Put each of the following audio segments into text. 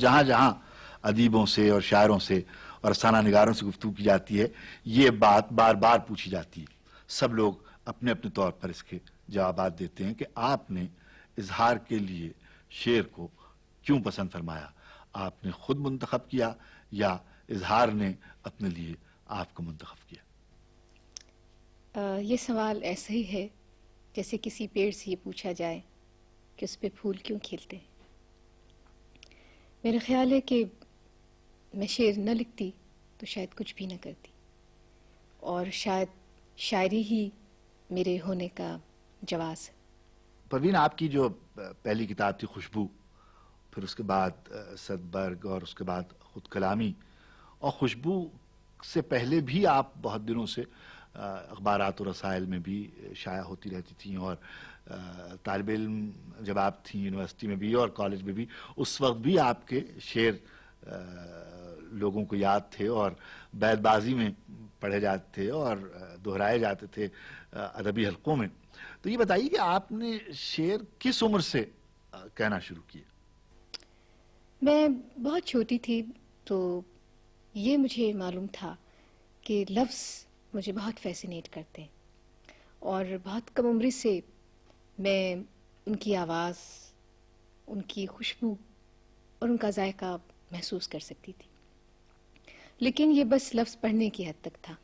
जहाँ जहाँ अदीबों से और शायरों से और अफसाना निगारों से गुफ्तगू की जाती है, ये बात बार बार पूछी जाती है। सब लोग अपने अपने तौर पर इसके जवाबात देते हैं कि आपने इजहार के लिए शेर को क्यों पसंद फरमाया, आपने खुद मुंतखब किया या इजहार ने अपने लिए आपको मुंतखब किया? ये सवाल ऐसा ही है जैसे किसी पेड़ से ये पूछा जाए कि उस पे फूल क्यों खिलते हैं। मेरा ख्याल है कि मैं शेर न लिखती तो शायद कुछ भी न करती, और शायद शायरी ही मेरे होने का जवाब है। परवीन, आपकी जो पहली किताब थी खुशबू, फिर उसके बाद सदबर्ग और उसके बाद खुद कलामी, और खुशबू से पहले भी आप बहुत दिनों से अखबारात और रसायल में भी शाया होती रहती थी, और तालिब इल्म जब आप थी यूनिवर्सिटी में भी और कॉलेज में भी, उस वक्त भी आपके शेर लोगों को याद थे और बैतबाजी में पढ़े जाते थे और दोहराए जाते थे अदबी हलकों में। तो ये बताइए कि आपने शेर किस उम्र से कहना शुरू किया? मैं बहुत छोटी थी तो ये मुझे मालूम था कि लफ्ज़ मुझे बहुत फैसिनेट करते हैं, और बहुत कम उम्र से मैं उनकी आवाज़, उनकी खुशबू और उनका जायका महसूस कर सकती थी। लेकिन ये बस लफ्ज़ पढ़ने की हद तक था।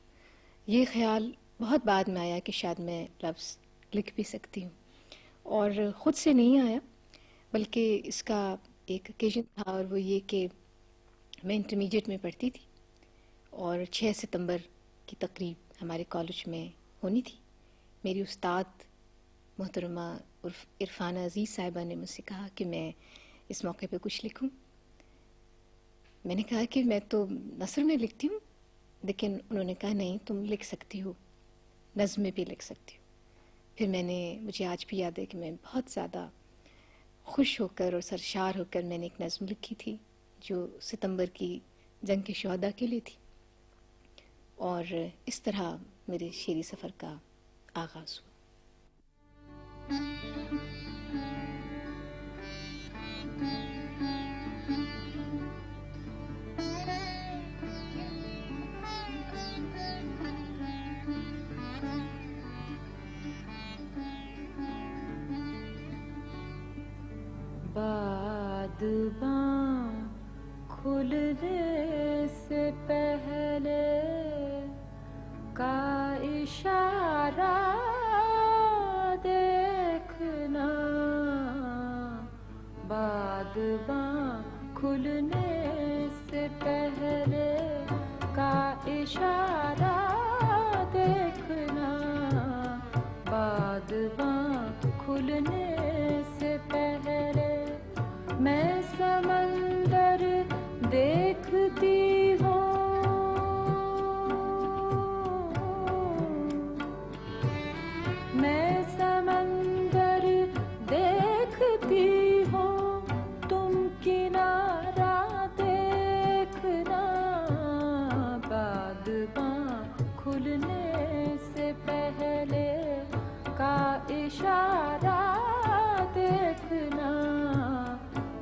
ये ख्याल बहुत बाद में आया कि शायद मैं लफ्ज़ लिख भी सकती हूँ, और ख़ुद से नहीं आया, बल्कि इसका एक ओकेजन था, और वो ये कि मैं इंटरमीडिएट में पढ़ती थी और 6 सितंबर की तकरीब हमारे कॉलेज में होनी थी। मेरी उस्ताद मोहतरमा इरफान अजीज़ साहिबा ने मुझसे कहा कि मैं इस मौके पे कुछ लिखूं। मैंने कहा कि मैं तो नस्र में लिखती हूँ, लेकिन उन्होंने कहा नहीं, तुम लिख सकती हो, नज़्म में भी लिख सकती हो। फिर मुझे आज भी याद है कि मैं बहुत ज़्यादा खुश होकर और सरशार होकर मैंने एक नज़्म लिखी थी जो सितंबर की जंग के शहदा के लिए थी, और इस तरह मेरे शेरी सफ़र का आगाज़ हुआ। बादबां खुलने से पहले का इशारा देखना, बादबां खुलने से पहले का इशारा देखना, बादबां खुलने से पहले मैं समंदर देखती हूँ, मैं समंदर देखती हूँ, तुम किनारा देखना, बादबां खुलने से पहले का इशारा देखना,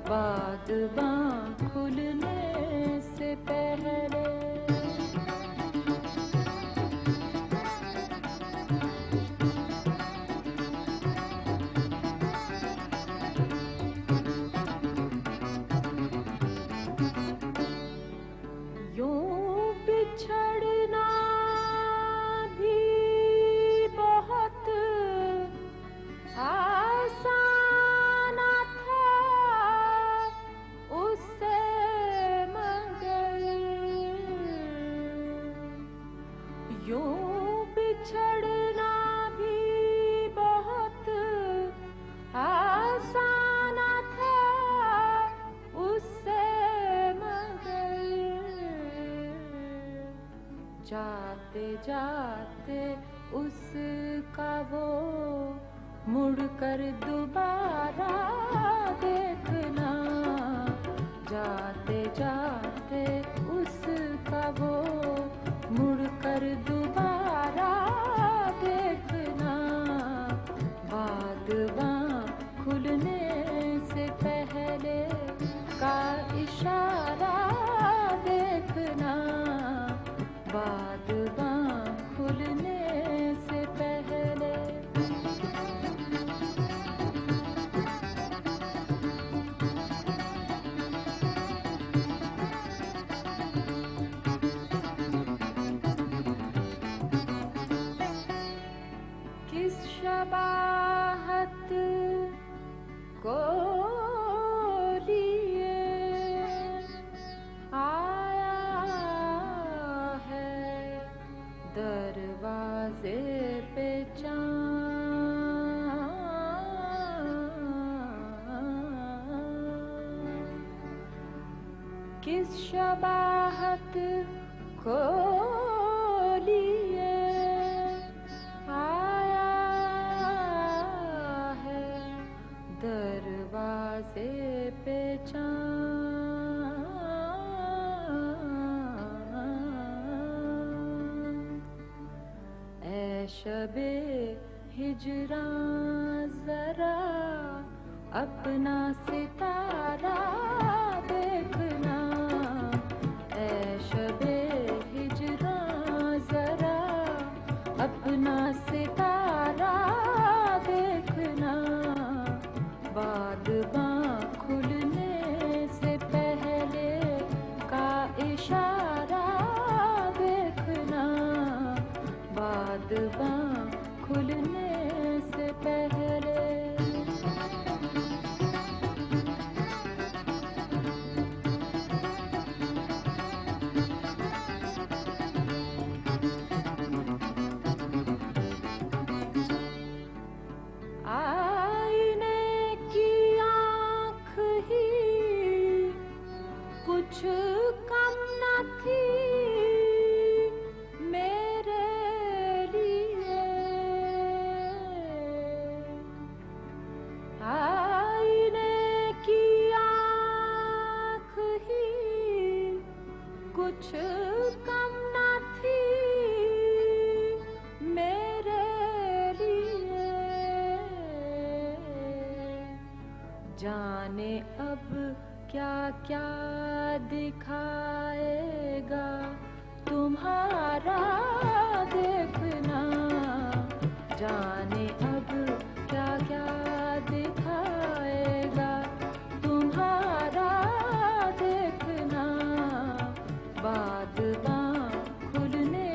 बादबां खुलने से पहले। यूं बिछड़ना भी बहुत आसान था उससे, मगर यूं बिछड़ना भी बहुत आसान था उससे, मगर जाते जाते उसका वो मुड़कर दोबारा देखना, जाते जाते उसका वो मुड़कर दोबारा देखना, बादबां खुलने से पहले का इशारा शबाहत को लिए आया है दरवाजे पे चाँद। किस शबाहत को लिए आया है दरवाजे पे चाँद। ऐ शबे हिजरां जरा अपना सितारा देखना। ऐ शबे हिजरां जरा अपना सितारा देखना। बाद बाँ खुलने से पहले का इशारा देखना। बाद बाँ खुलने से पहले आईने की आँख ही कुछ कम न थी मेरे लिए। आईने की आँख ही कुछ कम न थी मेरे लिए। जाने अब क्या क्या दिखाएगा तुम्हारा देखना। जाने अब क्या क्या दिखाएगा तुम्हारा देखना। बाद बाँ खुलने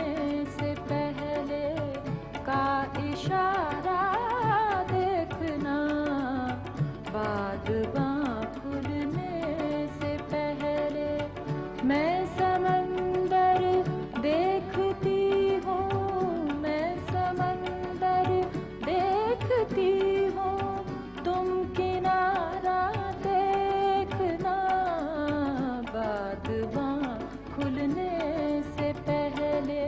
से पहले का इशारा देखना। बाद बाँ खुलने से पहले मैं समंदर देखती हूँ। मैं समंदर देखती हूँ तुम किनारा देखना। बाद बाँ खुलने से पहले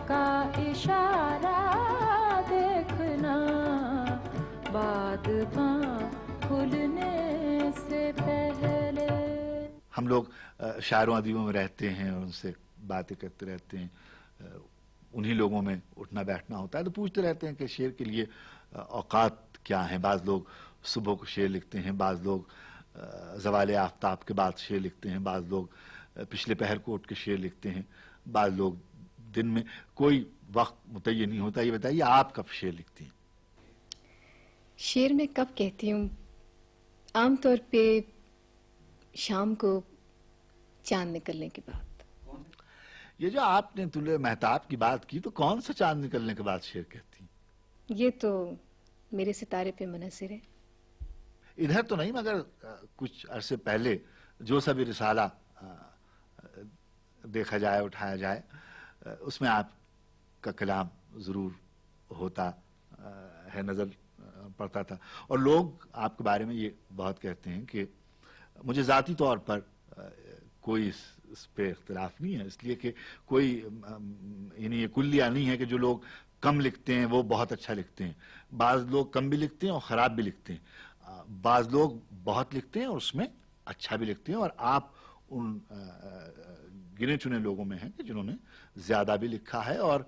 का इशारा देखना। बाद बाँ खुलने से पहले। हम लोग शायरों अदीबों में रहते हैं और उनसे बातें करते रहते हैं। उन्हीं लोगों में उठना बैठना होता है तो पूछते रहते हैं कि शेर के लिए औकात क्या हैं। बाज़ लोग सुबह को शेर लिखते हैं, बाज़ लोग ज़वाले आफ्ताब के बाद शेर लिखते हैं, बाज़ लोग पिछले पहर को उठ के शेर लिखते हैं, बाज़ लोग दिन में। कोई वक्त मुतय्यन नहीं होता। ये बताइए आप कब शेर लिखती हैं? शेर मैं कब कहती हूँ, आमतौर पे शाम को चांद निकलने के बाद। ये जो आपने तुले महताब की बात की, तो कौन सा चांद निकलने के बाद शेर कहती हैं? ये तो मेरे सितारे पे मुनहसर है। इधर तो नहीं, मगर कुछ अरसे पहले जो सा भी रिसाला देखा जाए, उठाया जाए, उसमें आपका कलाम जरूर होता है, नजर पड़ता था। और लोग आपके बारे में ये बहुत कहते हैं कि मुझे जाती तौर पर कोई इस पे इख्तिलाफ नहीं है, इसलिए कि कोई यानी ये कुल्लिया नहीं है कि जो लोग कम लिखते हैं वो बहुत अच्छा लिखते हैं। बाज़ लोग कम भी लिखते हैं और ख़राब भी लिखते हैं। बाज़ लोग बहुत लिखते हैं और उसमें अच्छा भी लिखते हैं, और आप उन गिने चुने लोगों में हैं कि जिन्होंने ज़्यादा भी लिखा है और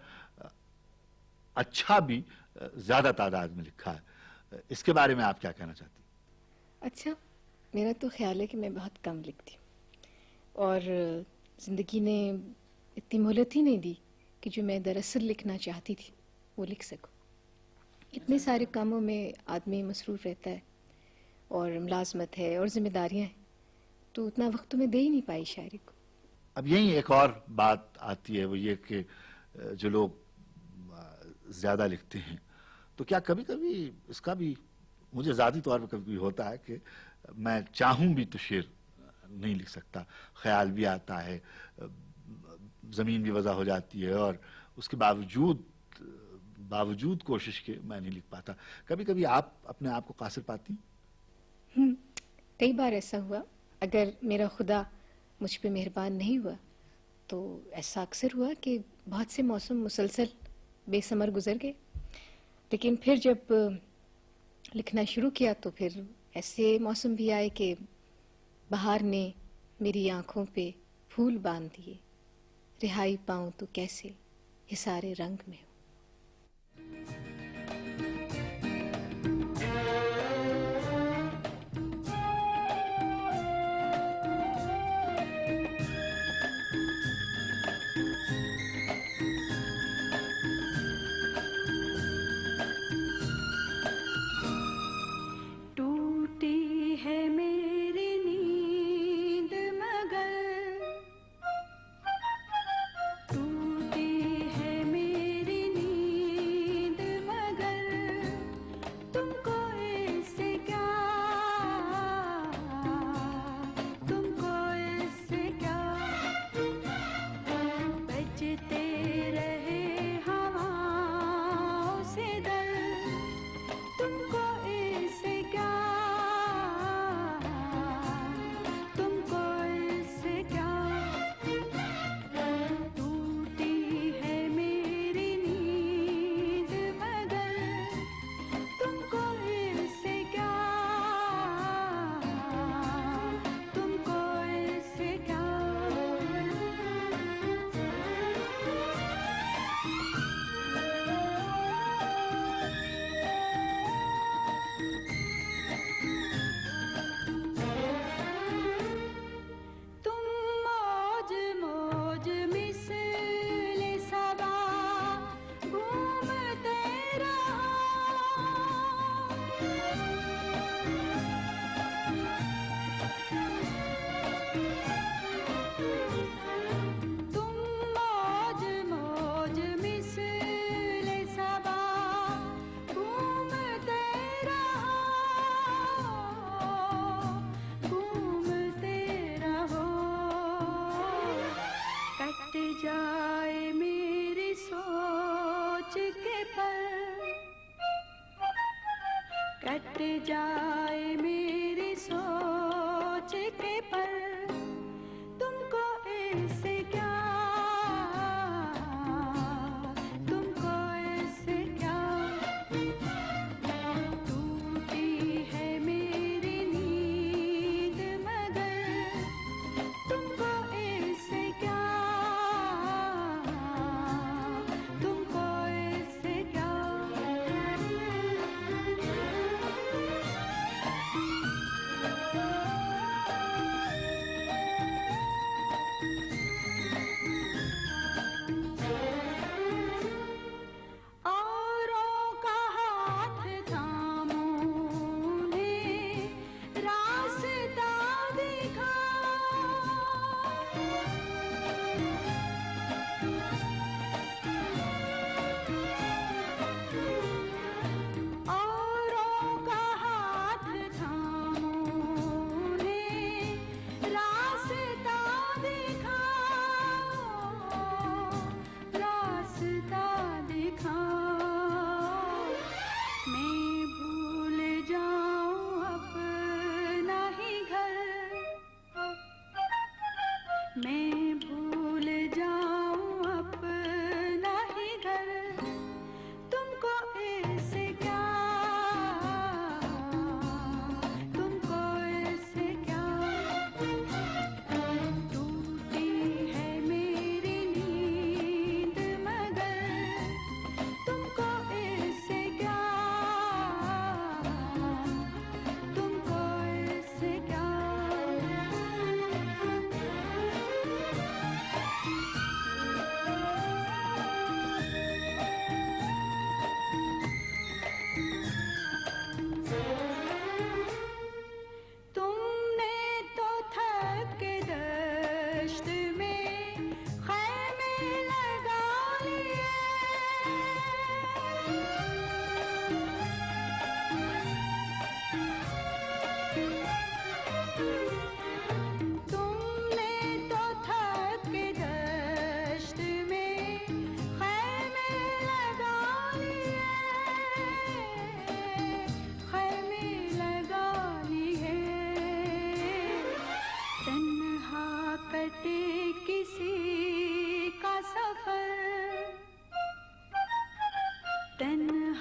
अच्छा भी ज़्यादा तादाद में लिखा है। इसके बारे में आप क्या कहना चाहती हैं? अच्छा, मेरा तो ख्याल है कि मैं बहुत कम लिखती हूँ और ज़िंदगी ने इतनी मोहलत ही नहीं दी कि जो मैं दरअसल लिखना चाहती थी वो लिख सकूँ। इतने सारे कामों में आदमी मसरूफ़ रहता है और मुलाजमत है और ज़िम्मेदारियाँ हैं, तो उतना वक्त तो मैं दे ही नहीं पाई शायरी को। अब यही एक और बात आती है, वो ये कि जो लोग ज़्यादा लिखते हैं तो क्या कभी कभी इसका भी मुझे ज़ाती तौर पर कभी कभी होता है कि मैं चाहूं भी तो शेर नहीं लिख सकता, ख्याल भी आता है, ज़मीन भी वज़ा हो जाती है, और उसके बावजूद बावजूद कोशिश के मैं नहीं लिख पाता। कभी कभी आप अपने आप को कासिर पाती हैं? हम्म, कई बार ऐसा हुआ। अगर मेरा खुदा मुझ पे मेहरबान नहीं हुआ तो ऐसा अक्सर हुआ कि बहुत से मौसम मुसलसल बेसमर गुजर गए। लेकिन फिर जब लिखना शुरू किया तो फिर ऐसे मौसम भी आए कि बहार ने मेरी आंखों पे फूल बांध दिए, रिहाई पाऊं तो कैसे हिसारे रंग में हो। टूटी है मेरी नींद मगर टूटी है मेरी नींद मगर तुमको इससे क्या तुमको इससे क्या बजते रहे हवाओं से दर तुमको इससे क्या तुमको इससे क्या टूटी है मेरी नींद मगर तुमको इससे क्या तुमको इससे क्या तुम मौज मौज मिसले सबा घूमते तुम मौज मौज मिसले सबा घूमते घूमते रहो कट जाए मेरी सोच के पल कट जाए मेरी सोच के पल तुमको इससे क्या तुमको इससे क्या टूटी है मेरी नींद मगर तुमको इससे क्या तुमको इससे क्या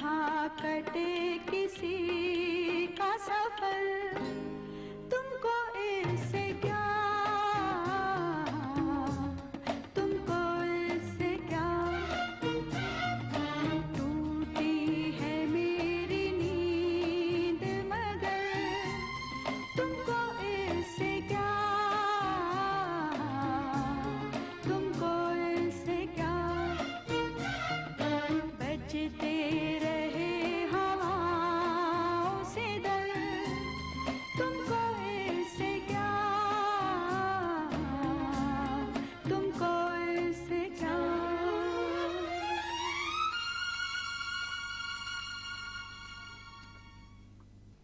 यहाँ कटे किसी का सफर, तुमको इससे क्या, तुमको इससे क्या। टूटी है मेरी नींद मगर तुमको इससे क्या, तुमको इससे क्या। बजते रहे हवाओं से दर, तुमको इससे क्या, तुमको इससे क्या।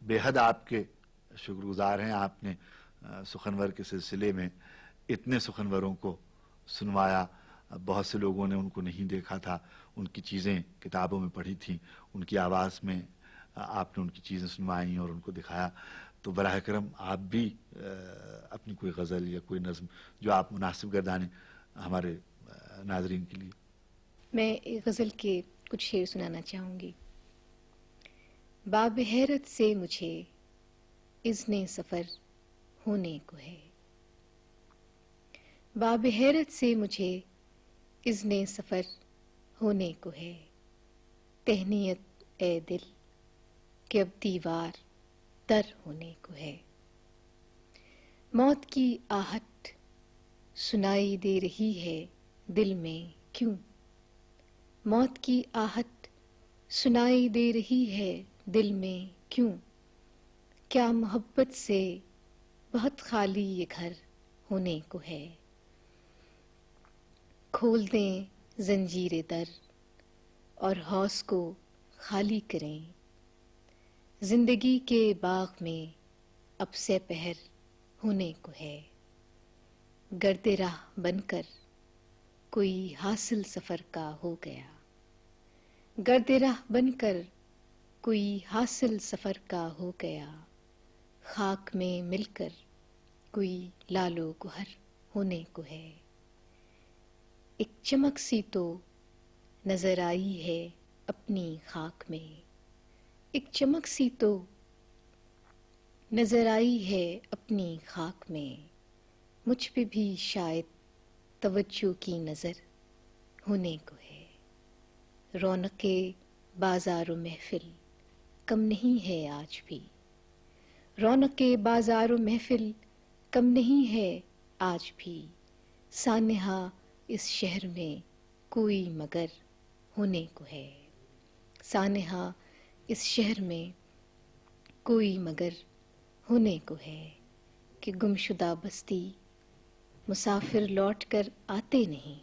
बेहद आपके शुक्रगुजार हैं। आपने सुखनवर के सिलसिले में इतने सुखनवरों को सुनवाया। बहुत से लोगों ने उनको नहीं देखा था, उनकी चीज़ें किताबों में पढ़ी थी, उनकी आवाज़ में आपने उनकी चीज़ें सुनवाई और उनको दिखाया। तो बराह करम आप भी अपनी कोई गज़ल या कोई नज़्म जो आप मुनासिब गर्दानें हमारे नाजरीन के लिए। मैं एक गज़ल के कुछ शेर सुनाना चाहूँगी। बाब हैरत से मुझे इज़्ने सफ़र होने को है, बाब हैरत से मुझे इज़्ने सफ़र होने को है। तहनीयत ए दिल कि अब दीवार दर होने को है। मौत की आहट सुनाई दे रही है दिल में क्यों, मौत की आहट सुनाई दे रही है दिल में क्यों। क्या मोहब्बत से बहुत खाली ये घर होने को है। खोल दें जंजीरे दर और हौस को खाली करें। जिंदगी के बाग में अब से पहर होने को है। गर्दे राह बनकर कोई हासिल सफर का हो गया, गर्दे राह बनकर कोई हासिल सफर का हो गया। खाक में मिलकर कोई लालो गुहर होने को है। एक चमक सी तो नजर आई है अपनी खाक में, एक चमक सी तो नजर आई है अपनी खाक में। मुझ पे भी शायद तवज्जो की नजर होने को है। रौनके बाजारो महफिल कम नहीं है आज भी, रौनके बाजारो महफिल कम नहीं है आज भी। सानेहा इस शहर में कोई मगर होने को है, सानेहा इस शहर में कोई मगर होने को है। कि गुमशुदा बस्ती मुसाफिर लौट कर आते नहीं,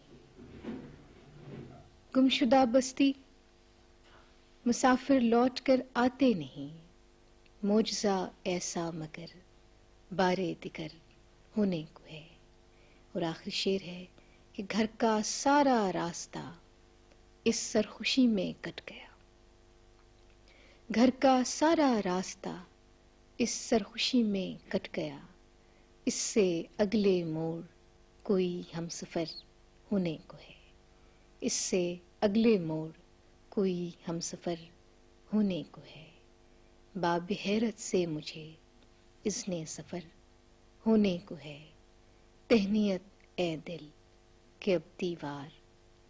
गुमशुदा बस्ती मुसाफिर लौट कर आते नहीं। मोजज़ा ऐसा मगर बारे दिगर होने को है। और आखिरी शेर है कि घर का सारा रास्ता इस सरखुशी में कट गया, घर का सारा रास्ता इस सरखुशी में कट गया। इससे अगले मोड़ कोई हमसफर होने को है, इससे अगले मोड़ कोई हमसफर होने को है। बाब हैरत से मुझे इज़्ने सफ़र होने को है। तहनीयत ए दिल कि अब दीवार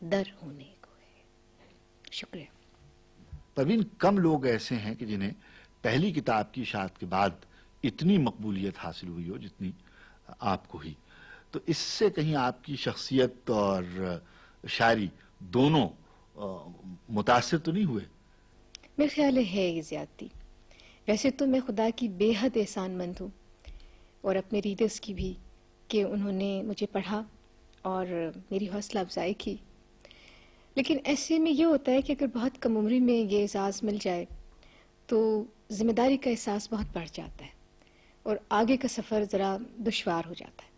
दर होने को है। शुक्रिया। परवीन, कम लोग ऐसे हैं कि जिन्हें पहली किताब की इशाअत के बाद इतनी मकबूलियत हासिल हुई हो जितनी आपको हुई। तो इससे कहीं आपकी शख्सियत और शायरी दोनों मुतासिर तो नहीं हुए? मेरे ख्याल है ये ज़्यादती। वैसे तो मैं खुदा की बेहद एहसानमंद हूँ और अपने रीडर्स की भी कि उन्होंने मुझे पढ़ा और मेरी हौसला अफजाई की। लेकिन ऐसे में ये होता है कि अगर बहुत कम उम्री में ये एहसास मिल जाए तो ज़िम्मेदारी का एहसास बहुत बढ़ जाता है और आगे का सफ़र ज़रा दुश्वार हो जाता है।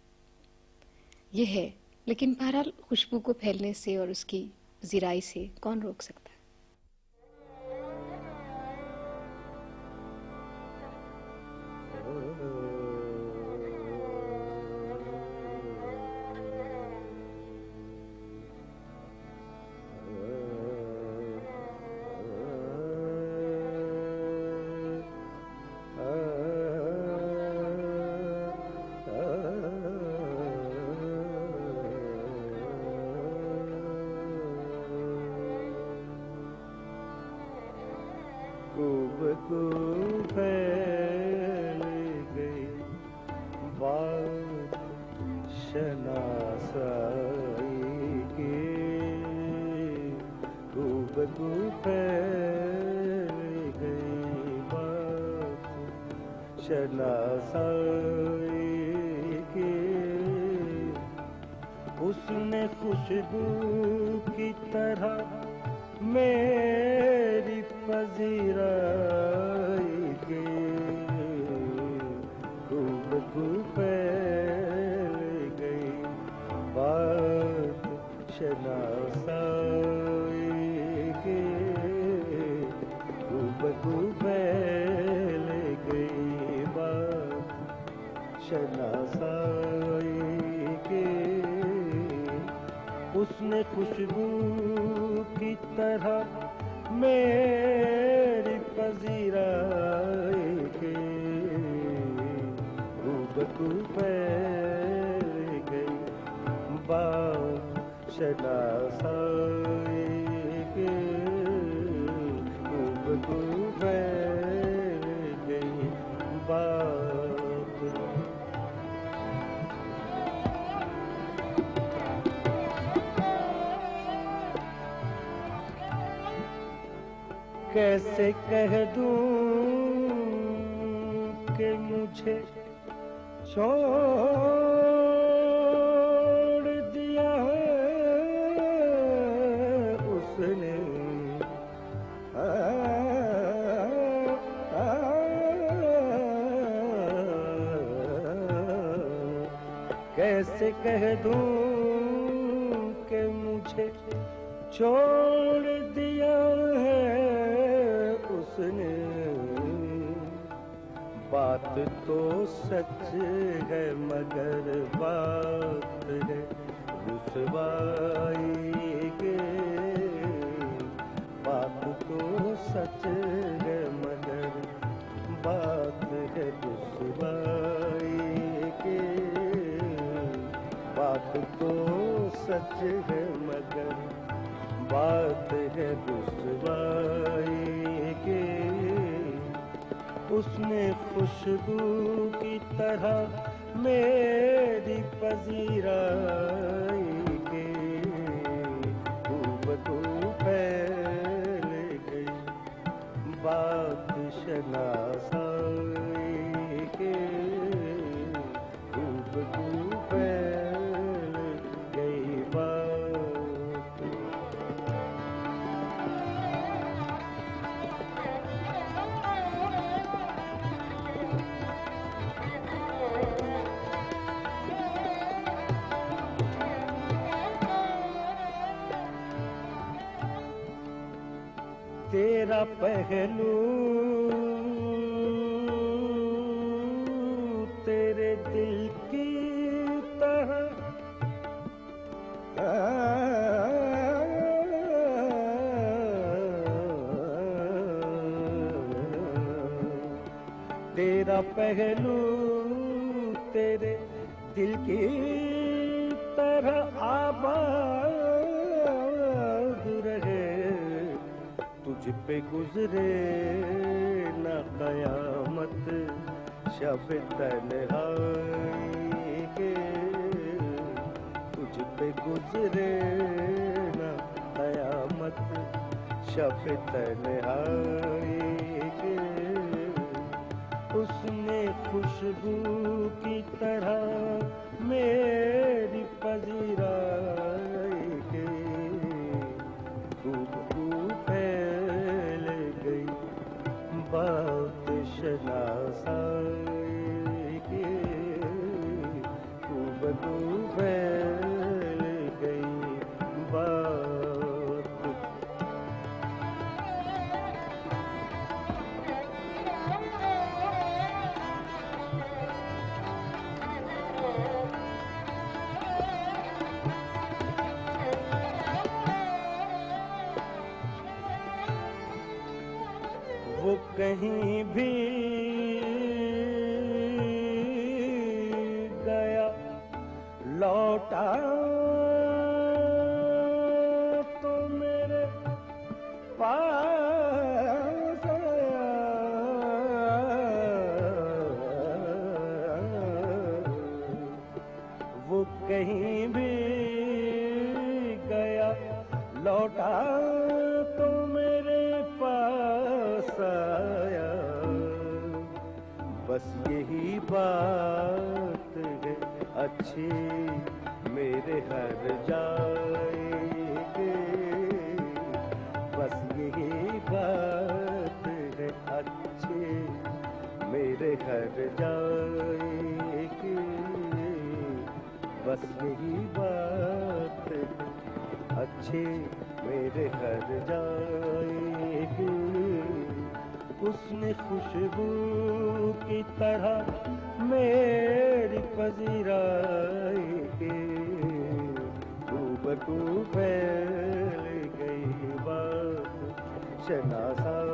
ये है, लेकिन बहरहाल खुशबू को फैलने से और उसकी ज़िराई से कौन रोक सकता है। खूब खूब फैल गई बात शनासाई की, खूब खूब फैल गई बात शनासाई की। उसने खुशबू की तरह मेरी पजीराई की, खूब खूब फैल गई बात शनासाई की, खूब खूब फैल गई बात शनासाई की। उसने खुशबू की तरह मेरी पजीराई की, खूब खूब फैल गई बात शनासाई की, खूब खूब फैल गई बात। कैसे कह दूं कि मुझे छोड़ दिया है उसने, कैसे कह दूं कि मुझे छोड़ दिया है उसने, बात तो सच है मगर बात है रुसवाई के, बात तो सच है मगर बात है रुसवाई के, बात तो सच है मगर बात है रुसवाई के। उसने खुशबू की तरह मेरी पजीराई के, खूब खूब फैल गई बात शनासाई के, खूब खूब फैल गई बात। तेरा पहलू तेरे दिल की तरह तेरा पहलू तेरे दिल की तरह आबाद रहे, तुझ पे गुजरे न कयामत शब तन्हाई के, तुझ पे गुजरे न कयामत शब तन्हाई के। उसने खुशबू की तरह मेरी पजीराई के, खूब खूब फैल गई बात शनासाई के, खूब खूब फैल गई बात। वो कहीं भी गया लौटा तो मेरे पास बस यही बात है, अच्छे मेरे हर जाएंगे। बस यही बात है, अच्छे मेरे घर जाएंगे। बस यही बात है, अच्छे मेरे घर जाएंगे। उसने खुशबू की तरह मेरी पजीराई के बू फैल गई बात शनासा